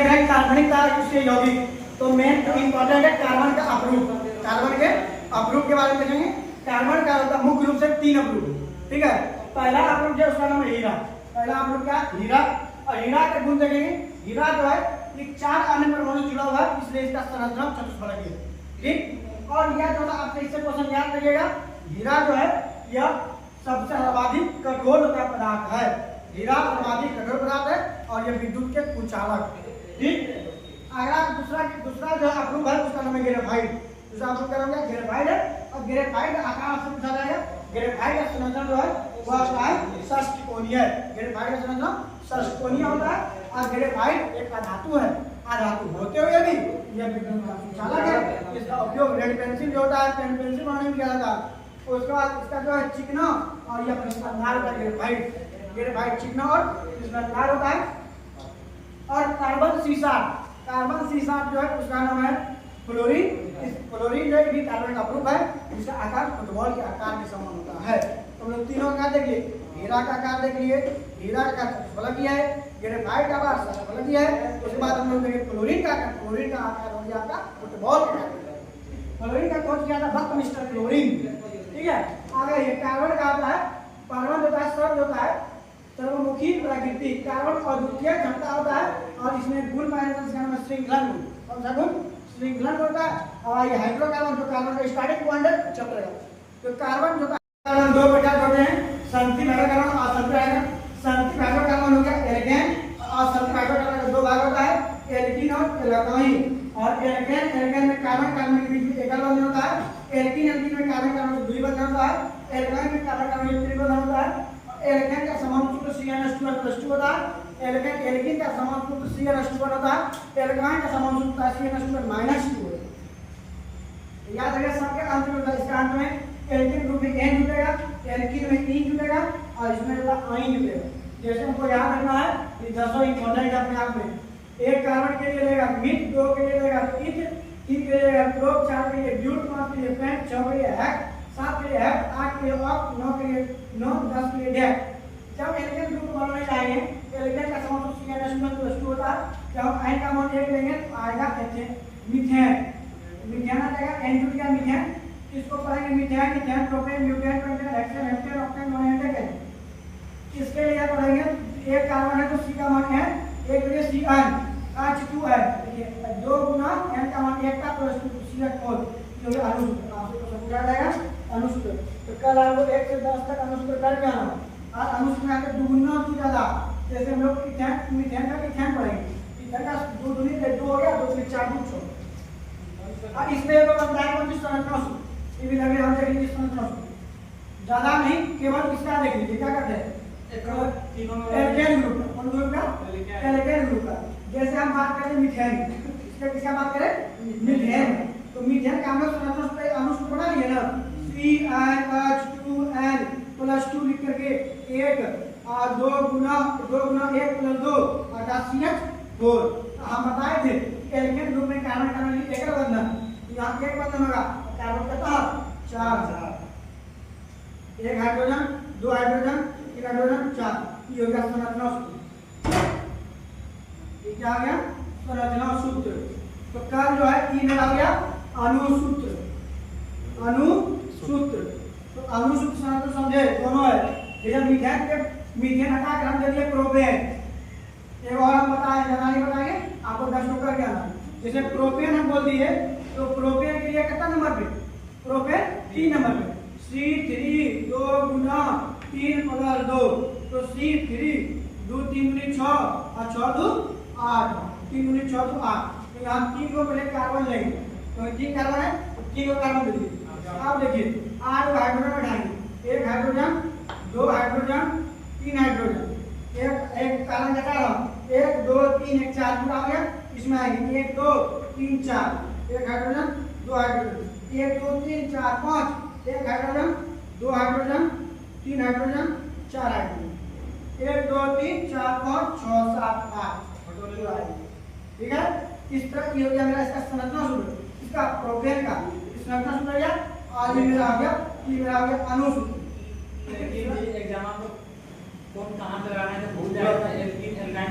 देख रहे हैं कार्बनिक का उसके यौगिक। तो मेन इंपॉर्टेंट है कार्बन का अप्रूप। कार्बन के अप्रूप के बारे में देखेंगे। कार्बन का होता है मुख्य रूप से 3 अप्रूप, ठीक है। पहला अप्रूप जो उसका नाम है हीरा। पहला अप्रूप क्या? हीरा। और हीरा के गुण देखेंगे। हीरा जो है ये 4 अन्य परमाणु जुड़ा हुआ है, इसलिए इसका संरचना चतुष्फलकीय है, ठीक। और यह जो आपसे इससे क्वेश्चन याद रखिएगा, हीरा जो है यह सबसे सर्वाधिक कठोर पदार्थ है। हीरा सर्वाधिक कठोर पदार्थ है और यह विद्युत के कुचालक, ठीक। अगला दूसरा जो अप्रूप है उसका नाम है ग्रेफाइट। दूसरा अप्रूप का नाम क्या? ग्रेफाइट है। और ग्रेफाइट आकार से पूछा जाएगा। ग्रेफाइट का संरचना जो है वह होता है षष्ठकोणीय। ग्रेफाइट का संरचना षष्ठकोणीय होता है। और ग्रेफाइट एक अधातु है। अधातु होते हुए भी यह विद्युत का कुचालक है। इसका उपयोग रेड पेंसिल जो होता है, पेन पेंसिल बनाने में किया जाता है। उसके बाद इसका जो है चिकना और यह कृष्णधार होता है। ग्रेफाइट चिकना और कृष्णधार होता है। और कार्बन सीसा। कार्बन सीसा जो है उसका नाम है फ्लोरीन। इस फ्लोरीन जो भी कार्बन का अप्रूप है, जिसका आकार फुटबॉल के आकार के समान होता है। तो हम लोग तीनों आकार देख लिए। हीरा का आकार देख लिए, हीरा का चतुष्फलकीय है, ग्रेफाइट का आकार षष्ठफलकीय है। उसके बाद हम लोग देखेंगे फ्लोरीन का आकार। फ्लोरीन का आकार हो गया आपका फुटबॉल के आकार। फ्लोरीन का खोज किया था बकमिस्टर फ्लोरीन, ठीक है। आगे ये कार्बन का आता है। कार्बन होता है सर्व होता है सर्वमुखी प्रकृति। कार्बन अद्वितीय क्षमता होता है और इसमें गुण पाया जाता है, इसका नाम है श्रृंखलन गुण। कौन सा गुण? श्रृंखलन होता है। और ये हाइड्रोकार्बन जो कार्बन का स्टार्टिंग पॉइंट है चक्र का। तो कार्बन जो कार्बन दो प्रकार होते हैं, संतृप्त हाइड्रोकार्बन और असंतृप्त हाइड्रोकार्बन। संतृप्त हाइड्रोकार्बन हो गया एल्केन। असंतृप्त हाइड्रोकार्बन का दो भाग होता है, एल्कीन और एल्काइन। और एल्केन में कार्बन कार्बन के बीच में एकल बंधन होता है। एल्कीन में कार्बन कार्बन द्विबंधन होता है। एल्काइन में कार्बन कार्बन त्रिबंधन होता है। एल्केन का समान सूत्र CnH2+ होता है। एल्कीन का समान सूत्र CnH2 होता है। एल्काइन का समान सूत्र CnH2 याद रखिए। सबके अंत में होता है, इसका अंत में एल्कीन ग्रुप में N जुड़ेगा, एल्कीन में E जुड़ेगा और इसमें आइन जुड़ेगा। जैसे हमको याद रखना है ये 10 इंपॉर्टेंट अपने आप में। एक कार्बन के लिए रहेगा मिथ, 2 के लिए रहेगा इथ, 3 के लिए रहेगा प्रोप, 4 के लिए ब्यूट, 5 के लिए पेंट, 6 के लिए हैक, 7 के लिए हैक, 8 के लिए ऑक, 9 के लिए नॉन, 10 के लिए डेक। जब एल्केन ग्रुप बनाने जाएंगे, एल्केन का समान सूत्र CnH2+ होता है। जब हम आयन का मान 1 लेंगे तो आएगा मीथेन। मीथेन आ जाएगा, N जुड़ गया मीथेन। इसको पढ़ेंगे methane, ethane, propane, butane, pentane, hexane, heptane, octane, नॉनहेक्सेन। इसके लिए पढ़ेंगे एक कार्बन है तो C का मान है, एक के लिए Cn H2 है। देखिए 2 गुना N का मान 1 का प्लस 2 CH4 जो है अणुसूत्र। आपको तो समझ आ जाएगा अणुसूत्र। तो कल आपको 1 से 10 तक अणुसूत्र करके आना और अणुसूत्र में आके दुगुना की ज्यादा। जैसे हम लोग इथेन मीथेन का इथेन पढ़ेंगे। इथेन का 2 दूनी 2 हो गया, 2 से 4 गुण 6। और इसमें एक बनता है कौन सी संरचना सूत्र। ये भी लगे हम देखेंगे संरचना सूत्र। ज्यादा नहीं, केवल इसका देख लीजिए। क्या करते हैं? Alkene group. कौन ग्रुप का? एल्केन ग्रुप का। जैसे हम बात करें मीथेन, इसका किसका बात करें? मीथेन। तो मीथेन का हम लोग संरचना सूत्र अणुसूत्र बना लिए ना, CnH2n + 2 लिख करके 1 और 2 गुना 1 + 2 अर्थात CH4। हम बताए थे एल्केन ग्रुप में कार्बन कार्बन की एकल बंधन, यहाँ एक बंधन होगा कार्बन कितना 4, एक हाइड्रोजन, 2 हाइड्रोजन, 3 हाइड्रोजन, 4। ये हो गया संरचना सूत्र। ये क्या आ गया? संरचना सूत्र। तो कल जो है तीन आ गया अणुसूत्र। अणुसूत्र तो अणुसूत्र संरचना समझे दोनों है। जैसे मीथेन हटा कर हम दे दिए प्रोपेन। एक और हम बताएं, ज्यादा नहीं बताएंगे, आपको 10 टोकर के आना। जैसे प्रोपेन हम बोल दिए तो प्रोपेन के लिए कितना नंबर पे? प्रोपेन 3 नंबर पे। C3 2 गुना 3 + 2 तो C3 2 3 × 6 और 6 2 8, 3 × 6 तो 8। तो यहाँ 3 को पहले कार्बन लेंगे। तो 3 कार्बन है तो 3 को कार्बन दे दीजिए। आप देखिए 8 हाइड्रोजन बैठाएंगे, 1 हाइड्रोजन, 2 हाइड्रोजन, 3 हाइड्रोजन, एक कार्बन घटा रहा हूँ, 1 2 3 1 4 पूरा हो गया। इसमें आएंगे 1 2 3 4, 1 hydrogen, 2 hydrogen, 1 2 3 4 5, 1 hydrogen, 2 hydrogen, 3 hydrogen, 4 hydrogen, 1 2 3 4 5 6 7 8। ठीक है, इस तरह ये हो गया मेरा इसका संरचना सूत्र। इसका प्रोपेन का संरचना सूत्र गया। आज ये मेरा आ गया अणुसूत्र। एग्जाम आपको कौन कहां से लगाना है तो भूल जाएगा। Alkene alkyne